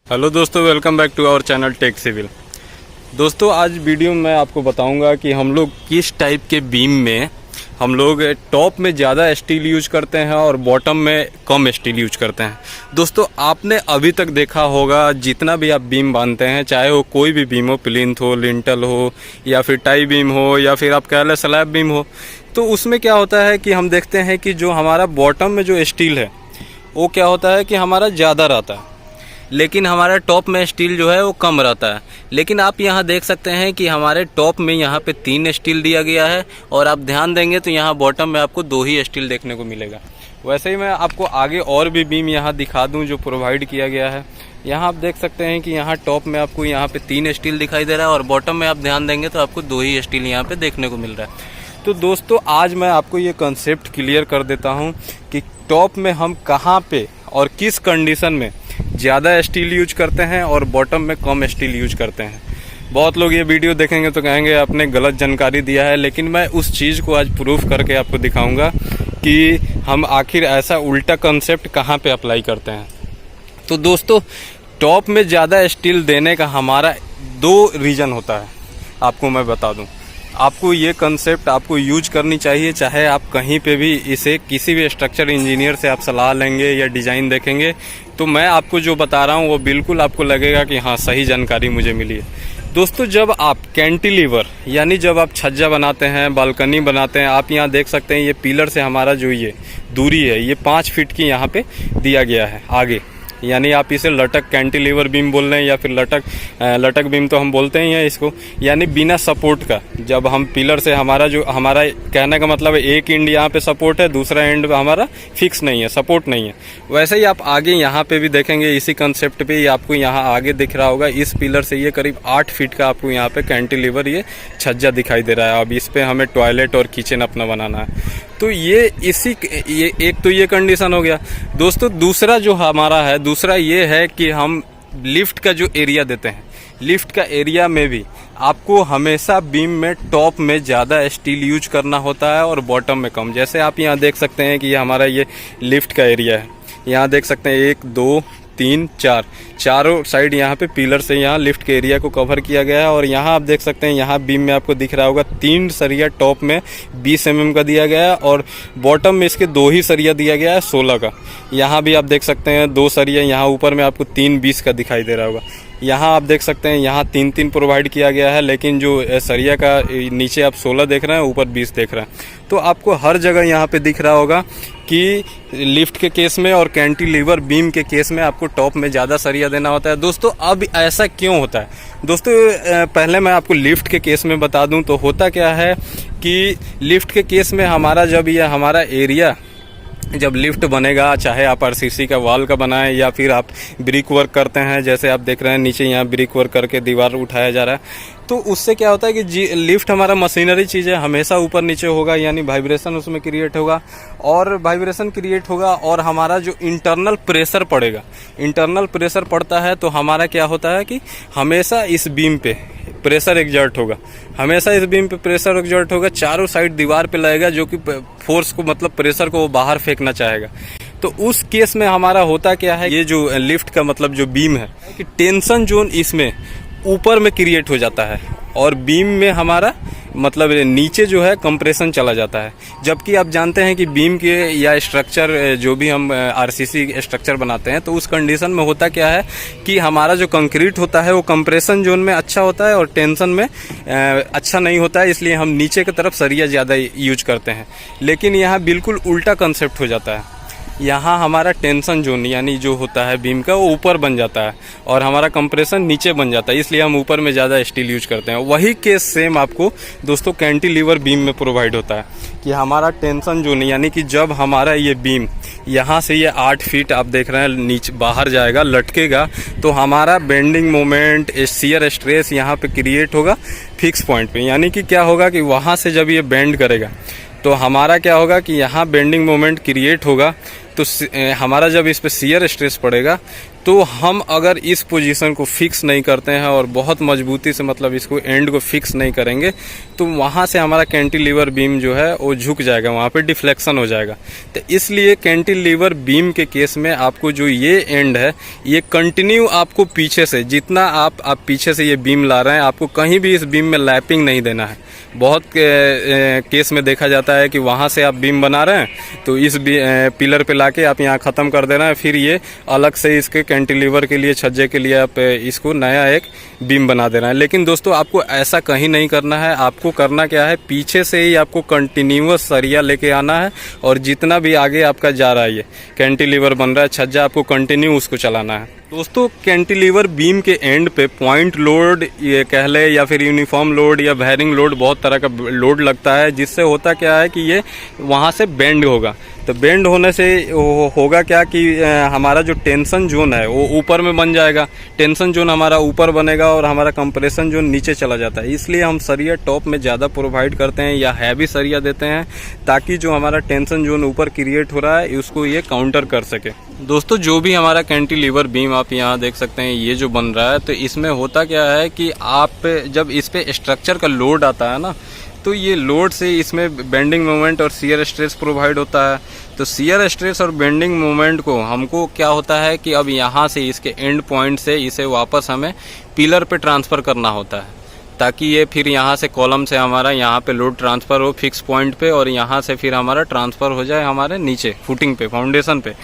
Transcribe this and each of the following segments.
Hello दोस्तों, welcome back to our channel Tech Civil. दोस्तों, आज वीडियो में आपको बताऊंगा कि हम लोग किस टाइप के बीम में हम लोग टॉप में ज़्यादा स्टील यूज करते हैं और बॉटम में कम स्टील यूज करते हैं। दोस्तों, आपने अभी तक देखा होगा जितना भी आप बीम बांधते हैं, चाहे वो कोई भी बीम हो, प्लिंथ हो, लिंटल हो या फिर टाई बीम हो या फिर आप कह लें स्लैब बीम हो, तो उसमें क्या होता है कि हम देखते हैं कि जो हमारा बॉटम में जो स्टील है वो क्या होता है कि हमारा ज़्यादा रहता है, लेकिन हमारा टॉप में स्टील जो है वो कम रहता है। लेकिन आप यहाँ देख सकते हैं कि हमारे टॉप में यहाँ पे 3 स्टील दिया गया है और आप ध्यान देंगे तो यहाँ बॉटम में आपको 2 ही स्टील देखने को मिलेगा। वैसे ही मैं आपको आगे और भी बीम यहाँ दिखा दूँ जो प्रोवाइड किया गया है। यहाँ आप देख सकते हैं कि यहाँ टॉप में आपको यहाँ पे 3 स्टील दिखाई दे रहा है और बॉटम में आप ध्यान देंगे तो आपको 2 ही स्टील यहाँ पे देखने को मिल रहा है। तो दोस्तों, आज मैं आपको ये कंसेप्ट क्लियर कर देता हूँ कि टॉप में हम कहाँ पे और किस कंडीशन में ज़्यादा स्टील यूज करते हैं और बॉटम में कम स्टील यूज करते हैं। बहुत लोग ये वीडियो देखेंगे तो कहेंगे आपने गलत जानकारी दिया है, लेकिन मैं उस चीज़ को आज प्रूफ करके आपको दिखाऊंगा कि हम आखिर ऐसा उल्टा कंसेप्ट कहाँ पे अप्लाई करते हैं। तो दोस्तों, टॉप में ज़्यादा स्टील देने का हमारा 2 रीज़न होता है। आपको मैं बता दूँ, आपको ये कंसेप्ट आपको यूज करनी चाहिए, चाहे आप कहीं पे भी इसे किसी भी स्ट्रक्चर इंजीनियर से आप सलाह लेंगे या डिज़ाइन देखेंगे तो मैं आपको जो बता रहा हूँ वो बिल्कुल आपको लगेगा कि हाँ, सही जानकारी मुझे मिली है। दोस्तों, जब आप कैंटिलीवर यानी जब आप छज्जा बनाते हैं, बालकनी बनाते हैं, आप यहाँ देख सकते हैं ये पिलर से हमारा जो ये दूरी है ये 5 फीट की यहाँ पे दिया गया है आगे, यानी आप इसे लटक कैंटिलीवर बीम बोल रहे हैं या फिर लटक बीम तो हम बोलते ही हैं इसको, यानी बिना सपोर्ट का। जब हम पिलर से हमारा कहने का मतलब है एक एंड यहाँ पे सपोर्ट है, दूसरा एंड हमारा फिक्स नहीं है, सपोर्ट नहीं है। वैसे ही आप आगे यहाँ पे भी देखेंगे इसी कंसेप्ट पे ही आपको यहाँ आगे दिख रहा होगा, इस पिलर से ये करीब 8 फीट का आपको यहाँ पे कैंटिलीवर ये छज्जा दिखाई दे रहा है। अब इस पे हमें टॉयलेट और किचन अपना बनाना है, तो ये एक तो ये कंडीशन हो गया। दोस्तों, दूसरा जो हमारा है, दूसरा ये है कि हम लिफ्ट का जो एरिया देते हैं, लिफ्ट का एरिया में भी आपको हमेशा बीम में टॉप में ज़्यादा स्टील यूज करना होता है और बॉटम में कम। जैसे आप यहाँ देख सकते हैं कि ये हमारा ये लिफ्ट का एरिया है, यहाँ देख सकते हैं 1 2 3 4 चारों साइड यहाँ पे पिलर से यहाँ लिफ्ट के एरिया को कवर किया गया है। और यहाँ आप देख सकते हैं यहाँ बीम में आपको दिख रहा होगा 3 सरिया टॉप में 20 mm का दिया गया है और बॉटम में इसके 2 ही सरिया दिया गया है 16 का। यहाँ भी आप देख सकते हैं 2 सरिया, यहाँ ऊपर में आपको 3 20 का दिखाई दे रहा होगा। यहाँ आप देख सकते हैं यहाँ 3 प्रोवाइड किया गया है, लेकिन जो सरिया का नीचे आप 16 देख रहे हैं, ऊपर 20 देख रहे हैं। तो आपको हर जगह यहाँ पे दिख रहा होगा कि लिफ्ट के केस में और कैंटिलीवर बीम के केस में आपको टॉप में ज़्यादा सरिया देना होता है। दोस्तों, अब ऐसा क्यों होता है? दोस्तों, पहले मैं आपको लिफ्ट के केस में बता दूं तो होता क्या है कि लिफ्ट के केस में हमारा जब ये हमारा एरिया जब लिफ्ट बनेगा, चाहे आप आरसीसी का वॉल का बनाएं या फिर आप ब्रिक वर्क करते हैं, जैसे आप देख रहे हैं नीचे यहाँ ब्रिक वर्क करके दीवार उठाया जा रहा है, तो उससे क्या होता है कि लिफ्ट हमारा मशीनरी चीज़ है, हमेशा ऊपर नीचे होगा, यानी वाइब्रेशन उसमें क्रिएट होगा और वाइब्रेशन क्रिएट होगा और हमारा जो इंटरनल प्रेशर पड़ेगा, इंटरनल प्रेशर पड़ता है तो हमारा क्या होता है कि हमेशा इस बीम पे प्रेशर एग्जर्ट होगा, हमेशा इस बीम पे प्रेशर एग्जर्ट होगा, चारों साइड दीवार पे लगेगा, जो कि फोर्स को मतलब प्रेशर को वो बाहर फेंकना चाहेगा। तो उस केस में हमारा होता क्या है, ये जो लिफ्ट का मतलब जो बीम है कि टेंशन जोन इसमें ऊपर में क्रिएट हो जाता है और बीम में हमारा मतलब नीचे जो है कंप्रेशन चला जाता है। जबकि आप जानते हैं कि बीम के या स्ट्रक्चर जो भी हम आरसीसी स्ट्रक्चर बनाते हैं तो उस कंडीशन में होता क्या है कि हमारा जो कंक्रीट होता है वो कंप्रेशन जोन में अच्छा होता है और टेंशन में अच्छा नहीं होता है, इसलिए हम नीचे की तरफ सरिया ज़्यादा यूज करते हैं। लेकिन यहाँ बिल्कुल उल्टा कंसेप्ट हो जाता है, यहाँ हमारा टेंशन जोन यानी जो होता है बीम का वो ऊपर बन जाता है और हमारा कंप्रेशन नीचे बन जाता है, इसलिए हम ऊपर में ज़्यादा स्टील यूज करते हैं। वही केस सेम आपको दोस्तों कैंटिलीवर बीम में प्रोवाइड होता है कि हमारा टेंशन जोन यानी कि जब हमारा ये बीम यहाँ से ये 8 फीट आप देख रहे हैं नीचे बाहर जाएगा, लटकेगा, तो हमारा बेंडिंग मोमेंट, शियर स्ट्रेस यहाँ पे क्रिएट होगा फिक्स पॉइंट पे। यानी कि क्या होगा कि वहाँ से जब ये बेंड करेगा तो हमारा क्या होगा कि यहाँ बेंडिंग मोमेंट क्रिएट होगा, तो हमारा जब इस पे शियर स्ट्रेस पड़ेगा तो हम अगर इस पोजीशन को फिक्स नहीं करते हैं और बहुत मजबूती से मतलब इसको एंड को फिक्स नहीं करेंगे तो वहाँ से हमारा कैंटिलीवर बीम जो है वो झुक जाएगा, वहाँ पे डिफ्लेक्शन हो जाएगा। तो इसलिए कैंटिलीवर बीम के केस में आपको जो ये एंड है ये कंटिन्यू आपको पीछे से जितना आप पीछे से ये बीम ला रहे हैं आपको कहीं भी इस बीम में लैपिंग नहीं देना है। बहुत केस में देखा जाता है कि वहाँ से आप बीम बना रहे हैं तो इस पिलर पे लाके आप यहाँ ख़त्म कर देना है, फिर ये अलग से इसके कैंटिलीवर के लिए छज्जे के लिए आप इसको नया एक बीम बना देना है। लेकिन दोस्तों आपको ऐसा कहीं नहीं करना है। आपको करना क्या है, पीछे से ही आपको कंटिन्यूअस सरिया लेके आना है और जितना भी आगे आपका जा रहा है ये कैंटिलीवर बन रहा है छज्जा आपको कंटिन्यू उसको चलाना है। दोस्तों कैंटिलीवर बीम के एंड पे पॉइंट लोड ये कह ले या फिर यूनिफॉर्म लोड या बेयरिंग लोड, बहुत तरह का लोड लगता है, जिससे होता क्या है कि ये वहाँ से बेंड होगा। तो बेंड होने से होगा क्या कि हमारा जो टेंशन जोन है वो ऊपर में बन जाएगा, टेंशन जोन हमारा ऊपर बनेगा और हमारा कंप्रेशन जोन नीचे चला जाता है। इसलिए हम सरिया टॉप में ज़्यादा प्रोवाइड करते हैं या हैवी सरिया देते हैं ताकि जो हमारा टेंशन जोन ऊपर क्रिएट हो रहा है उसको ये काउंटर कर सके। दोस्तों जो भी हमारा कैंटिलीवर बीम आप यहाँ देख सकते हैं ये जो बन रहा है, तो इसमें होता क्या है कि आप जब इस पे स्ट्रक्चर का लोड आता है ना तो ये लोड से इसमें बेंडिंग मोमेंट और शियर स्ट्रेस प्रोवाइड होता है। तो शियर स्ट्रेस और बेंडिंग मोमेंट को हमको क्या होता है कि अब यहाँ से इसके एंड पॉइंट से इसे वापस हमें पिलर पे ट्रांसफ़र करना होता है ताकि ये फिर यहाँ से कॉलम से हमारा यहाँ पे लोड ट्रांसफ़र हो फिक्स पॉइंट पे और यहाँ से फिर हमारा ट्रांसफ़र हो जाए हमारे नीचे फुटिंग पे, फाउंडेशन पे।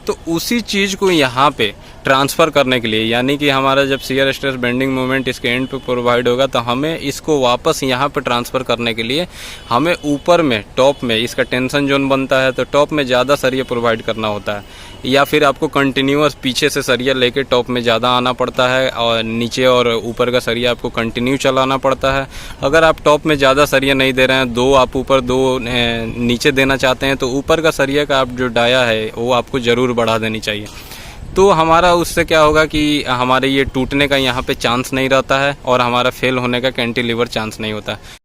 तो उसी चीज़ को यहाँ पे ट्रांसफ़र करने के लिए यानी कि हमारा जब शियर स्ट्रेस बेंडिंग मोमेंट इसके एंड पे प्रोवाइड होगा तो हमें इसको वापस यहाँ पे ट्रांसफ़र करने के लिए हमें ऊपर में टॉप में इसका टेंशन जोन बनता है तो टॉप में ज़्यादा सरिया प्रोवाइड करना होता है, या फिर आपको कंटिन्यूअस पीछे से सरिया लेके टॉप में ज़्यादा आना पड़ता है और नीचे और ऊपर का सरिया आपको कंटिन्यू चलाना पड़ता है। अगर आप टॉप में ज़्यादा सरिया नहीं दे रहे हैं, दो आप ऊपर दो नीचे देना चाहते हैं तो ऊपर का सरिया का आप जो डाया है वो आपको ज़रूर बढ़ा देनी चाहिए। तो हमारा उससे क्या होगा कि हमारे ये टूटने का यहाँ पे चांस नहीं रहता है और हमारा फेल होने का कैंटिलीवर चांस नहीं होता है।